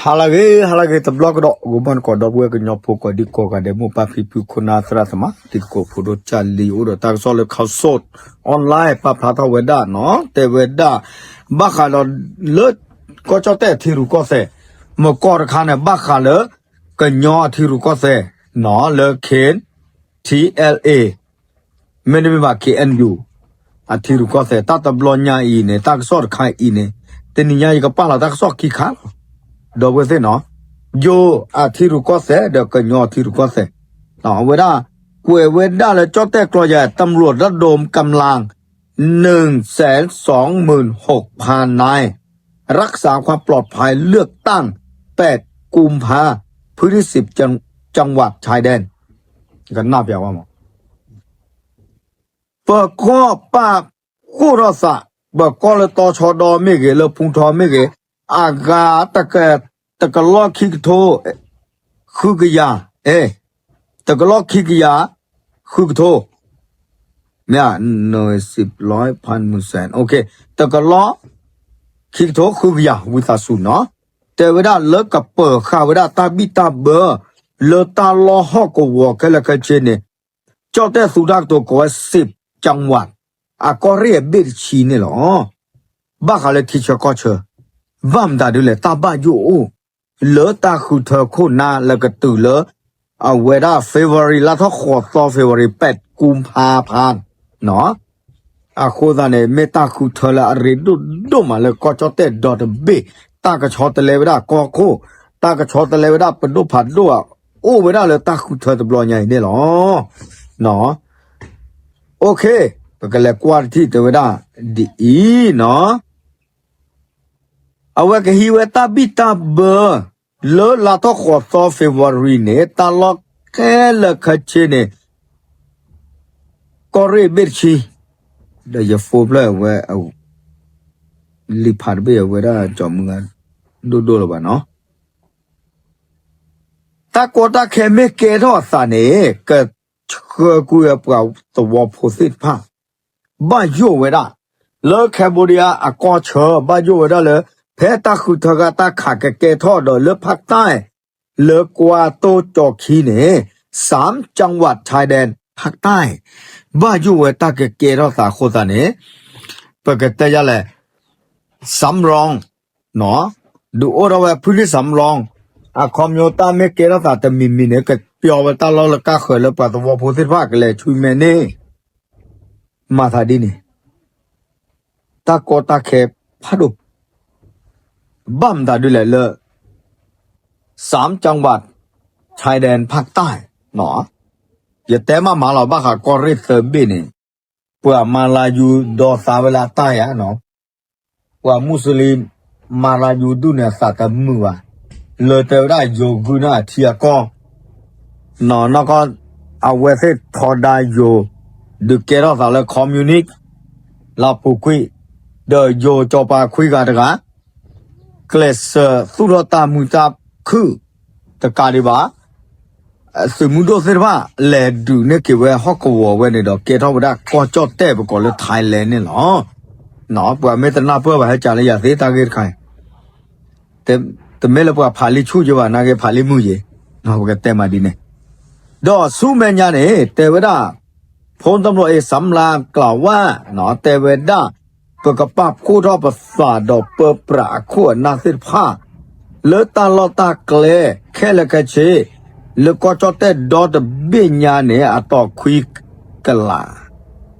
halage the blog do guban ko do we gnyo pho ko di ko ga de mo pa phi phu khuna sra sama di ko pho do chali o do ta so le khaw sot online pa pha tha weda no te weda ba kha lo le ko cho te thi ru ko se mo ko ra kha ne ba kha le gnyo thi ru ko se no le khen TLA mene ba KNU a thi ru ko se ta ta blo nya I ne ta so khai I ne te ni nya I ka pa la ta so ki kha do we se no yo a thi ru ko se de ka nyo thi ru ko se no we da kwe we da le cho te klo ya ตำรวจระดมกำลัง 126,000 นายรักษาความปลอดภัยเลือกตั้ง8กุมภาพื้นที่10จังหวัดชายแดนกันน่าเปียว่าหมอเปิดข้อป้าคู่รสะเบิกก็เลยต่อชอดอไม่เกเลยพุงทอไม่เกอากาตะกะลอคิกโทคือกะยาตะกะลอคิกยาคือกโทเนี่ยหน่วย10ร้อยพันหมื่นแสนโอเคตะกะลอคิกโทคือกยาวิสาสุเนาะแต่เวลาเลิกกับเปิดข่าวเวลาตาบิตาเบอเลตาลอฮอกวอกันละกันเชเนี่ยเจ้าแต่สุดาตัวก็10จังหวัดก็เรียบเบ็ดชีเนี่ยหรอบ้าเขาเลยที่เชก็เชว่ามตาดูเลยตาบ้าอยู่เลตาคือเธอโคนาแล้วก็ตื่นเลเวลาเฟวอรีแล้วถ้าขอต่อเฟวอรี8กุมภาพันธ์เนาะโคตรเนี่ยเมตาคือเธอละเรดูมาเลยก็จะเตะดอทเบตากระชอตะเลเวลาก็โคตากระชอตะเลเวลาเป็นดูผัดด้วยเวลาเลยตาคือเธอตะบลอยใหญ่เนี่ยหรอเนาะโอเคก็เลยกว่าที่เวลาดีเนาะเอาไว้ก็ฮิวตาบิตาเบอเลลาทอขอต่อเฟวอรีเนี่ยตาล็อกแค่ละคัดเชเนี่ยก็เรียบเบ็ดชีเดี๋ยวจะโฟบเลยว่าเอาลิพัดไปเอาไว้ได้จอมเงินดูหรือเปล่าเนาะตาโกตาแค่ไม่เกทอสานเนี่ยก็กูจะเปล่าตัวโพสิทผ้าบ้านอยู่ไว้ได้เลิกแคมโบเดียก็เชอบ้านอยู่ไว้ได้เลยแพ้ตาคือเธอกตาขาดเกทอดเลิกภาคใต้เลิกกว่าโตจอคีเนี่ย3จังหวัดชายแดนภาคใต้บ้านอยู่ไว้ตาเกทอสาโคตาเนี่ยปกติจะเลยสำรองเนาะดูโอเราไว้พื้นที่สำรองคอมโยต้าไม่เกทอสาแต่มีเนี่ยก็เปียวไว้ตาเราละก้าเขยแล้วปัตตวโพสิทภาคเลยช่วยแม่เนี่ยมาทาดีนี่ตาโกตาแคพัดุบ้ามตาดูแลเลย3จังหวัดชายแดนภาคใต้เนาะอย่าแต่มาเราบ้าค่ะก็เรียกเซอร์บินี่เพื่อมาลายูดอซาเวลาใต้อะเนาะว่ามุสลิมมาลายูดูเนี่ยสัตว์มือว่าเลยแต่ได้โยกุน่าเทียก็เนาะแล้วก็เอาไว้ที่ทอดายโยดูเกล้าสาวเลยคอมมิวนิสต์ลาปุกุยเดโยจอปาคุยกันกันเคลสสุรตามุตาคือตะการิบาสมุดเสว่าแลดูเนี่ยเกี่ยวกับฮอกวอเวเนี่ยดอกเกทอวดาก็จอดแต่ไปก่อนเลยไทยแลนด์เนี่ยเนาะเนาะว่าไม่ตนาเพื่อว่าให้จานเลยอย่าเสียตาเกิดใครแต่ไม่ละว่าผาลิชูจะว่านาเกผาลิมือเย่เนาะก็แต่มาดีเนี่ยดอสู้แม่ญาเนี่ยแต่เวลาพลตำรวจเอกสำรานกล่าวว่าเนาะแต่เวลาปกปับคู่ทอประสาทดอกเปิดประขั้วนาสิผ้าเลือตาลอตาเกลแค่ละกะเชเลือก็จอแต่ดอดเบี้ยญาเนี่ยต่อคุยกันละ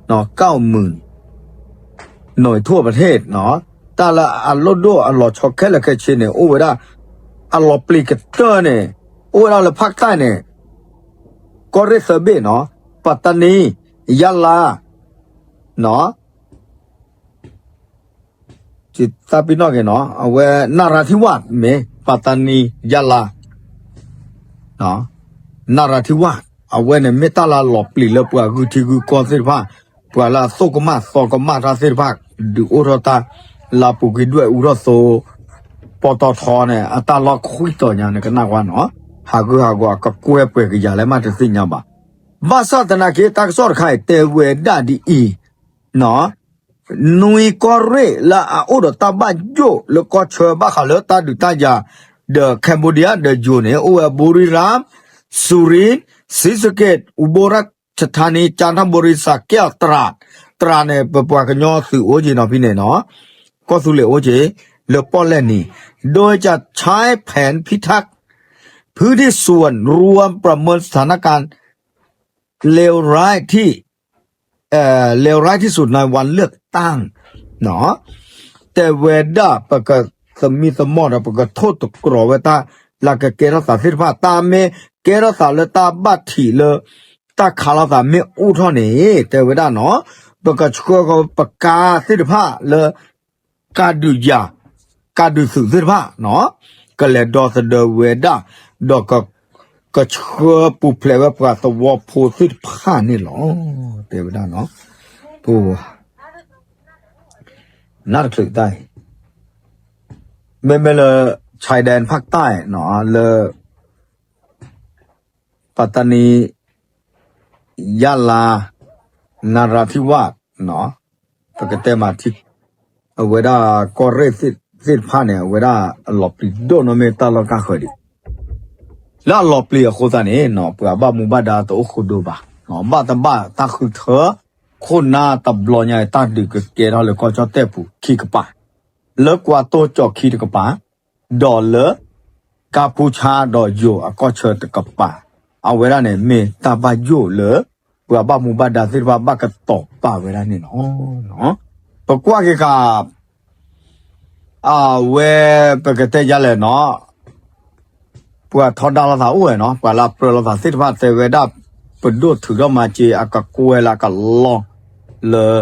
เนาะ90,000หน่วยทั่วประเทศเนาะตาละอัลโลโดอัลลอชอแค่ละกะเชเนี่ยเวลาอัลลอปลีกเตอร์เนี่ยเวลาละภาคใต้เนี่ยก็เรียกเซเบเนาะปัตตานียะลาเนาะจิตตาปินอกเนาะเอาไว้นาราธิวาสเมปัตตานียะลาเนาะนาราธิวาสเอาไว้เนี่ยเมตาลาหลบปลีแล้วปว่าคือที่คือกอสิภาปว่าลาโซกมาทาสิภาดูอุรตาลาปุกิด้วยอุรโซปตทเนี่ยอัตาลอคุยต่ออย่างเนี่ยก็น่าว่าเนาะหากก็กล้วยเปกอย่าแล้วมาจะสิ่งยังบ่บาสตนาเกตักสอดไข่เตเวดาดีเนาะนุยก็เรละโอดตาบ้าโยแล้วก็เชอบ้าเขาแล้วตาดูตาจา the Cambodia the June o Buriram Surin Sisaket Uborak Chatani Chanambori Sakya Trane Papua Su Oji no Pine no Kosule Oje Le Poleni โดยจะใช้แผนพิทักษ์พื้นที่ส่วนรวมประเมินสถานการณ์เลวร้ายที่สุดในวันเลือกตั้งเนาะแต่เวดาประกาศสมีสมอดประกาศโทษตกรอเวตาหลักเกณฑ์รักษาสิทธิภาพตามเมเกณฑ์รักษาเลตาบัตถีเลตาขาลาตาเมอุทอนี่แต่เวดาเนาะประกาศชัวร์ก็ประกาศสิทธิภาพเลการดูยาการดูสื่อสิทธิภาพเนาะก็เลยดอสเดเวดาดอกก็เชื่อปูเพลว่าประกาศวอโพสิทธิภาพนี่หรอแต่เวดาเนาะปูน่าจะได้ไม่เลยชายแดนภาคใต้เนาะเลยปัตตานียะลานราธิวาสเนาะปกติมาที่เวลาก็เรสิผ่านเนี่ยเวลาหลบลีโดนเมตาลกาขดิแล้วหลบลีโคตรเนี่ยเนาะเพื่อบ้ามุบาดาตัวโคดูบ้าเนาะบ้าแต่บ้าตาคือเธอคนหน้าตับลอยใหญ่ตาดึกเกล้าเลยก็จะเตะผู้ขี้กระป๋าเลิกว่าโตจอกขี้กระป๋าดอลเลอร์กาปูชาดอโยก็เชิดกระป๋าเอาเวลาเนี่ยเมตาบาโยเลยเพื่อบ้ามุบาดาสิบ้าก็ตบป่าเวลาเนี่ยเนาะปกว่ากี่กับเวปกติยาเลยเนาะเพื่อทอดดาวลาสาอ้วยเนาะเพื่อลาเปลือกลาสาสิทธิภาพเซเวดาเปิดดูถือก็มาจีอากาศกวยละก็ลองเลย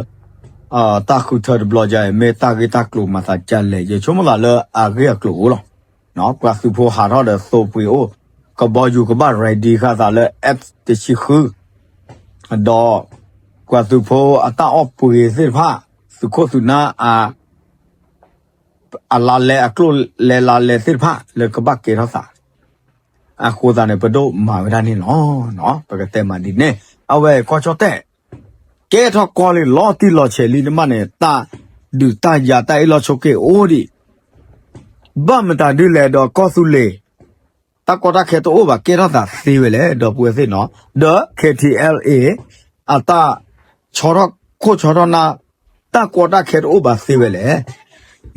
ตาคุเธอบล็อกใจเมตากิตากลุ่มมาสัจจ์เลยชั่วโมงละเลยอาเกียกลุ่มหรอเนาะกว่าสุโภหาทอดโซปุยโอก็บอกอยู่กับบ้านไรดีค่ะแต่เลยแอปติชิคือดอกว่าสุโภอัตาออปุยสิทธิภาพสุโคสุนาลาเลอกลุ่มลาเลสิทธิภาพเลยก็บักเกทัสสโคตรเนี่ยประดูมาเวลานี้เนาะปกติมาดีเนี่ยเอาไว้ก็ชอบแต่เกทักกอลิล้อที่ล้อเชลีนี่มันเนี่ยตาดูตายาตาอีล้อชกเกโอดิบ้ามันตาดูแลดอกก็สุเลตากอตาเคตัวโอบะเกทัสซีเวเลยดอกปุยสิเนาะเดอ KTLA อัตาชอรโคชอรนาตากอตาเคตัวโอบะซีเวเลย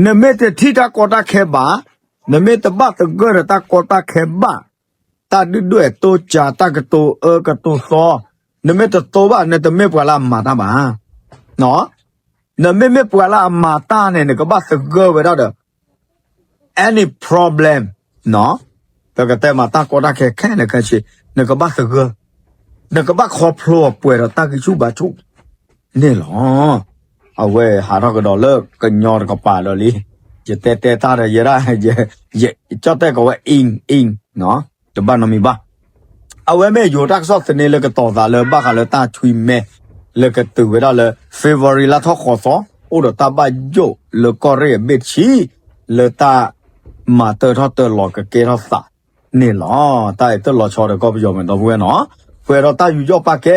นเมตที่ตากอตาเคบานเมตบ้าตะเกอร์ตากอตาเคบาตาดูด้วยตัวจ่าตากตัวกตัวซอนเมตตัวบ้านเนี่ยเมปวาลามาตาบ้าเนาะนเมปวาลามาตาเนี่ยก็บ้าตะเกอร์ without any problem เนาะแต่ก็แต่มาตากอตาแค่เนี่ยก็ใช่เนี่ยก็บ้าตะเกอร์เนี่ยก็บ้าครอบครัวป่วยเราตากิชูบาชุนี่หรอเอาไว้หาเราก็ดอลเลอร์ก็ยอดก็ป่าดอลลี่จะเตะตาได้ยังไงจะแต่ก็ว่าอิงเนาะจะบ้านเรามีบ้าเอาไว้แม่อยู่รักซอกเสน่ห์เลยก็ต่อตาเลยบ้ากันเลยตาชุยแม่เลยก็ตื่นเวลาเลยเฟเวอรีลาทอขอสอโอ้เดตาบ้าโยเลยก็เรียบเบ็ดชีเลยตามาเตอร์ทอเตอร์หลอกกับเกทัสสะนี่หรอตาเตอร์หลอกชอเด็กก็ไปยอมเหมือนตัวเว้ยเนาะเพื่อเราตาอยู่ยอปากแก